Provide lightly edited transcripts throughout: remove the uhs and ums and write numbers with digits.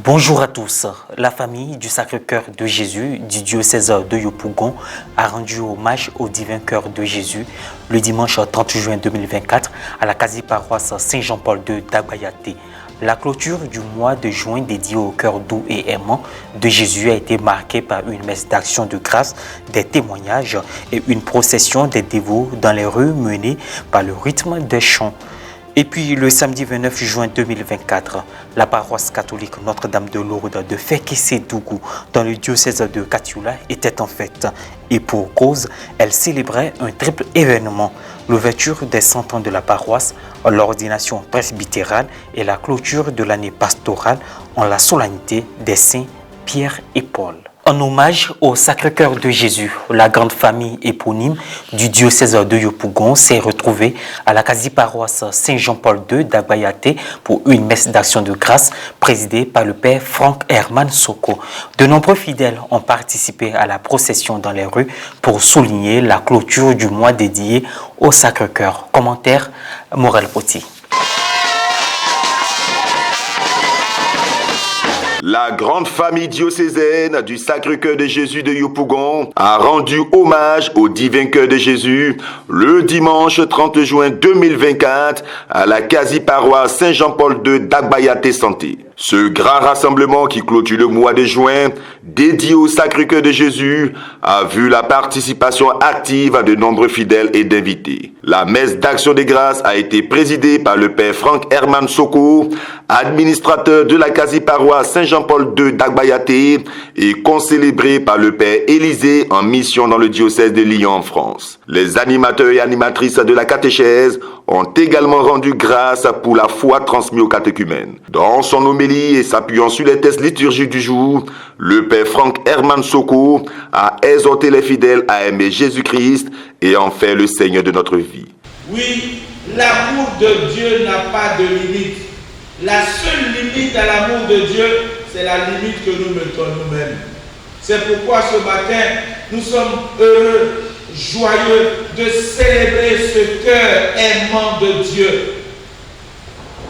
Bonjour à tous. La famille du Sacré-Cœur de Jésus du diocèse de Yopougon a rendu hommage au divin cœur de Jésus le dimanche 30 juin 2024 à la quasi-paroisse Saint-Jean-Paul II d'Agbayaté. La clôture du mois de juin dédiée au cœur doux et aimant de Jésus a été marquée par une messe d'action de grâce, des témoignages et une procession des dévots dans les rues menée par le rythme des chants. Et puis le samedi 29 juin 2024, la paroisse catholique Notre-Dame de Lourdes de Fekese-Dougou dans le diocèse de Katiula était en fête. Et pour cause, elle célébrait un triple événement, l'ouverture des 100 ans de la paroisse, l'ordination presbytérale et la clôture de l'année pastorale en la solennité des saints Pierre et Paul. En hommage au Sacré-Cœur de Jésus, la grande famille éponyme du diocèse de Yopougon s'est retrouvée à la quasi-paroisse Saint-Jean-Paul II d'Agbayaté pour une messe d'action de grâce présidée par le père Franck Herman Soko. De nombreux fidèles ont participé à la procession dans les rues pour souligner la clôture du mois dédié au Sacré-Cœur. Commentaire Morel Poti. La grande famille diocésaine du Sacré-Cœur de Jésus de Yopougon a rendu hommage au divin cœur de Jésus le dimanche 30 juin 2024 à la quasi-paroisse Saint-Jean-Paul II d'Agbayaté Santé. Ce grand rassemblement qui clôture le mois de juin, dédié au Sacré-Cœur de Jésus, a vu la participation active de nombreux fidèles et d'invités. La messe d'action de grâce a été présidée par le père Franck Herman Soko, administrateur de la quasi-paroisse Saint-Jean-Paul II d'Agbayaté et concélébrée par le père Élisée en mission dans le diocèse de Lyon en France. Les animateurs et animatrices de la catéchèse ont également rendu grâce pour la foi transmise aux catéchumènes. Dans son homélie et s'appuyant sur les textes liturgiques du jour, le père Franck Herman Soko a exhorté les fidèles à aimer Jésus-Christ et en faire le Seigneur de notre vie. Oui, l'amour de Dieu n'a pas de limite. La seule limite à l'amour de Dieu, c'est la limite que nous mettons nous-mêmes. C'est pourquoi ce matin, nous sommes heureux, joyeux de célébrer ce cœur aimant de Dieu,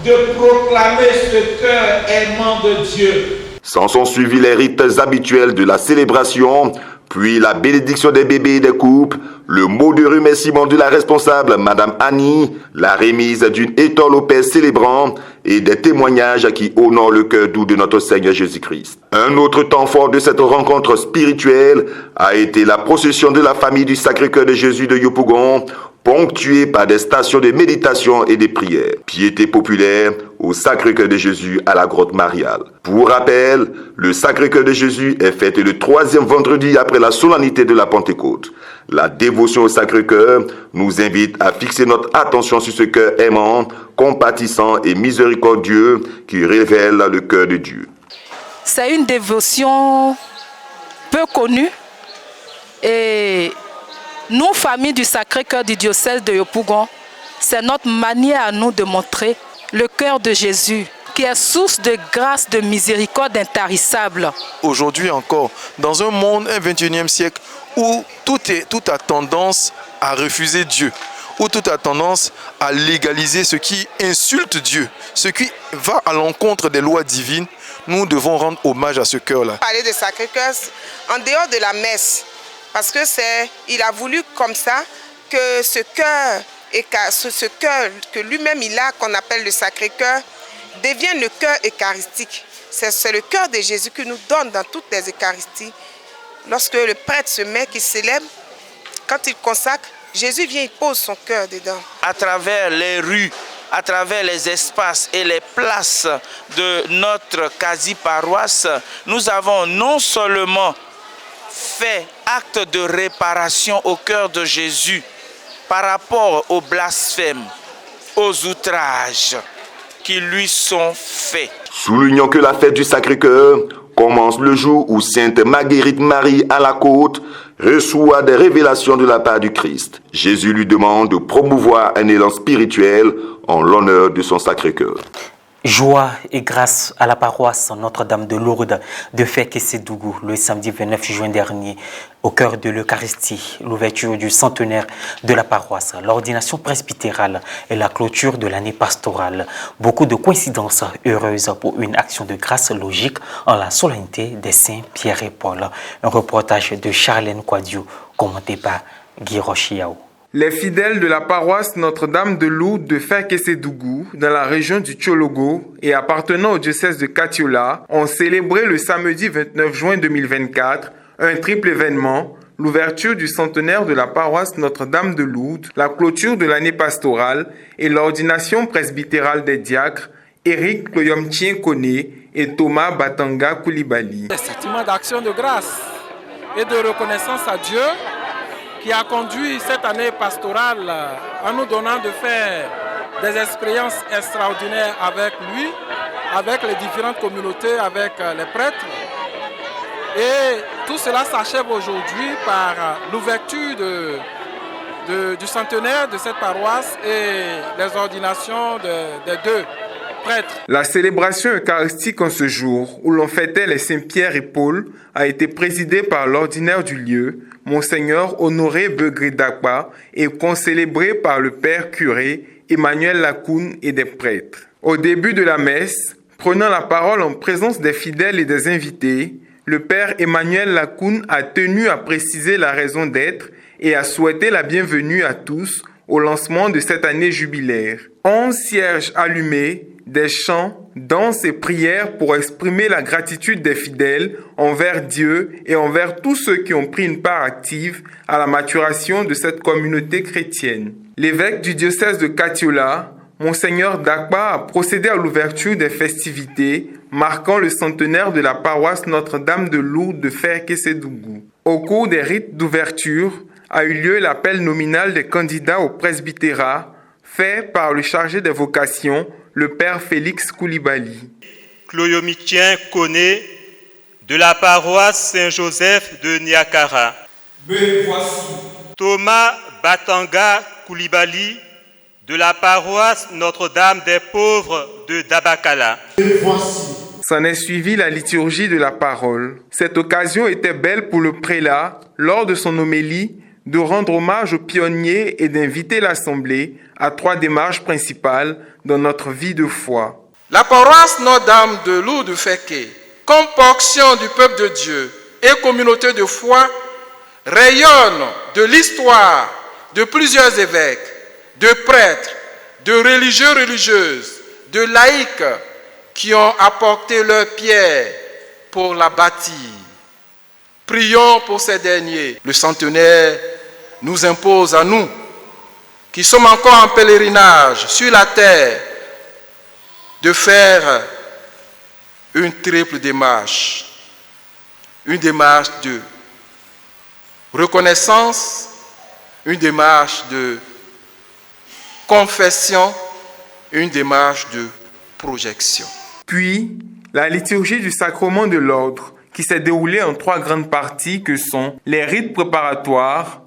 de proclamer ce cœur aimant de Dieu. S'en sont suivis les rites habituels de la célébration, puis la bénédiction des bébés et des couples, le mot de remerciement de la responsable, Madame Annie, la remise d'une étole au Père célébrant et des témoignages qui honorent le cœur doux de notre Seigneur Jésus-Christ. Un autre temps fort de cette rencontre spirituelle a été la procession de la famille du Sacré-Cœur de Jésus de Yopougon, ponctuée par des stations de méditation et de prières. Piété populaire au Sacré-Cœur de Jésus à la grotte mariale. Pour rappel, le Sacré-Cœur de Jésus est fêté le 3e vendredi après la solennité de la Pentecôte. La dévotion au Sacré-Cœur nous invite à fixer notre attention sur ce cœur aimant, compatissant et miséricordieux qui révèle le cœur de Dieu. C'est une dévotion peu connue et nous, famille du Sacré-Cœur du diocèse de Yopougon, c'est notre manière à nous de montrer le cœur de Jésus qui est source de grâce, de miséricorde intarissable. Aujourd'hui encore, dans un monde, un 21e siècle, où tout a tendance à refuser Dieu, où tout a tendance à légaliser ce qui insulte Dieu, ce qui va à l'encontre des lois divines, nous devons rendre hommage à ce cœur-là. Parler de Sacré-Cœur en dehors de la messe, parce que il a voulu comme ça que ce cœur que lui-même il a, qu'on appelle le Sacré-Cœur, devienne le cœur eucharistique. C'est le cœur de Jésus qui nous donne dans toutes les Eucharisties. Lorsque le prêtre se met, qu'il célèbre, quand il consacre, Jésus vient, il pose son cœur dedans. À travers les rues, à travers les espaces et les places de notre quasi-paroisse, nous avons non seulement fait acte de réparation au cœur de Jésus par rapport aux blasphèmes, aux outrages qui lui sont faits. Soulignons que la fête du Sacré-Cœur commence le jour où Sainte Marguerite Marie à la Côte reçoit des révélations de la part du Christ. Jésus lui demande de promouvoir un élan spirituel en l'honneur de son Sacré-Cœur. Joie et grâce à la paroisse Notre-Dame de Lourdes de Fekese-Dougou le samedi 29 juin dernier, au cœur de l'Eucharistie, l'ouverture du centenaire de la paroisse, l'ordination presbytérale et la clôture de l'année pastorale. Beaucoup de coïncidences heureuses pour une action de grâce logique en la solennité des saints Pierre et Paul. Un reportage de Charlène Quadio, commenté par Guy Rochiao. Les fidèles de la paroisse Notre-Dame de Lourdes de Fekese-Dougou, dans la région du Tchologo et appartenant au diocèse de Katiola, ont célébré le samedi 29 juin 2024 un triple événement, l'ouverture du centenaire de la paroisse Notre-Dame de Lourdes, la clôture de l'année pastorale et l'ordination presbytérale des diacres Éric Kloyomtien Kone et Thomas Batanga Koulibaly. Un sentiment d'action de grâce et de reconnaissance à Dieu qui a conduit cette année pastorale en nous donnant de faire des expériences extraordinaires avec lui, avec les différentes communautés, avec les prêtres. Et tout cela s'achève aujourd'hui par l'ouverture du centenaire de cette paroisse et les ordinations des deux prêtres. La célébration eucharistique en ce jour, où l'on fêtait les saints Pierre et Paul, a été présidée par l'ordinaire du lieu, Monseigneur Honoré Begré Dakpa, et concélébrée par le Père curé Emmanuel Lacoune et des prêtres. Au début de la messe, prenant la parole en présence des fidèles et des invités, le Père Emmanuel Lacoune a tenu à préciser la raison d'être et à souhaiter la bienvenue à tous au lancement de cette année jubilaire. 11 cierges allumés, des chants, danses et prières pour exprimer la gratitude des fidèles envers Dieu et envers tous ceux qui ont pris une part active à la maturation de cette communauté chrétienne. L'évêque du diocèse de Katiola, Monseigneur Dakpa, a procédé à l'ouverture des festivités marquant le centenaire de la paroisse Notre-Dame de Lourdes de Fekese-Dougou. Au cours des rites d'ouverture a eu lieu l'appel nominal des candidats au presbytérat fait par le chargé des vocations, le Père Félix Koulibaly. Kloyomitien Kone de la paroisse Saint-Joseph de Niakara. Thomas Batanga Koulibaly de la paroisse Notre-Dame des Pauvres de Dabakala. S'en est suivi la liturgie de la parole. Cette occasion était belle pour le prélat, lors de son homélie, de rendre hommage aux pionniers et d'inviter l'Assemblée à 3 démarches principales dans notre vie de foi. La paroisse Notre-Dame de Lourdes de Feke, comme portion du peuple de Dieu et communauté de foi, rayonne de l'histoire de plusieurs évêques, de prêtres, de religieux, religieuses, de laïcs qui ont apporté leur pierre pour la bâtir. Prions pour ces derniers. Le centenaire nous impose à nous, qui sommes encore en pèlerinage sur la terre, de faire une triple démarche. Une démarche de reconnaissance, une démarche de confession, une démarche de projection. Puis, la liturgie du sacrement de l'ordre, qui s'est déroulée en 3 grandes parties que sont les rites préparatoires,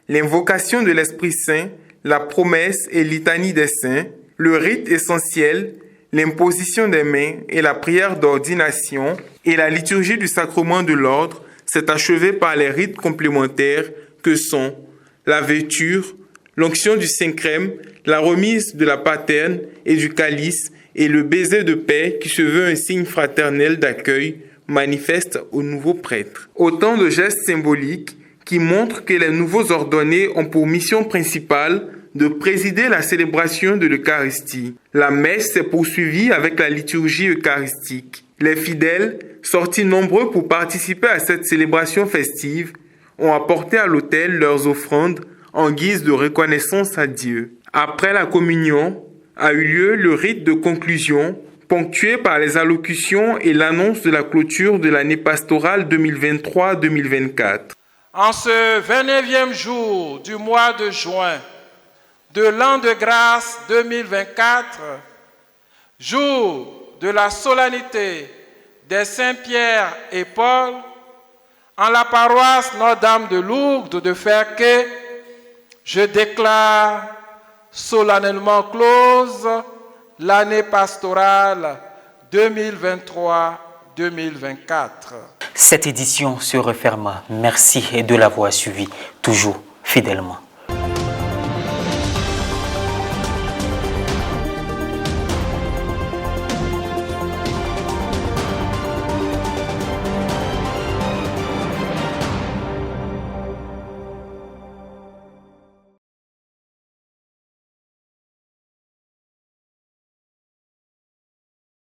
l'invocation de l'Esprit Saint, la promesse et litanie des saints, le rite essentiel, l'imposition des mains et la prière d'ordination, et la liturgie du sacrement de l'ordre s'est achevée par les rites complémentaires que sont la vêture, l'onction du Saint-Crème, la remise de la paterne et du calice et le baiser de paix qui se veut un signe fraternel d'accueil manifeste aux nouveaux prêtres. Autant de gestes symboliques qui montrent que les nouveaux ordonnés ont pour mission principale de présider la célébration de l'Eucharistie. La messe s'est poursuivie avec la liturgie eucharistique. Les fidèles, sortis nombreux pour participer à cette célébration festive, ont apporté à l'autel leurs offrandes en guise de reconnaissance à Dieu. Après la communion, a eu lieu le rite de conclusion, ponctué par les allocutions et l'annonce de la clôture de l'année pastorale 2023-2024. En ce 29e jour du mois de juin de l'an de grâce 2024, jour de la solennité des Saints Pierre et Paul, en la paroisse Notre-Dame de Lourdes de l'année pastorale 2023-2024. Cette édition se referme. Merci de l'avoir suivi toujours fidèlement.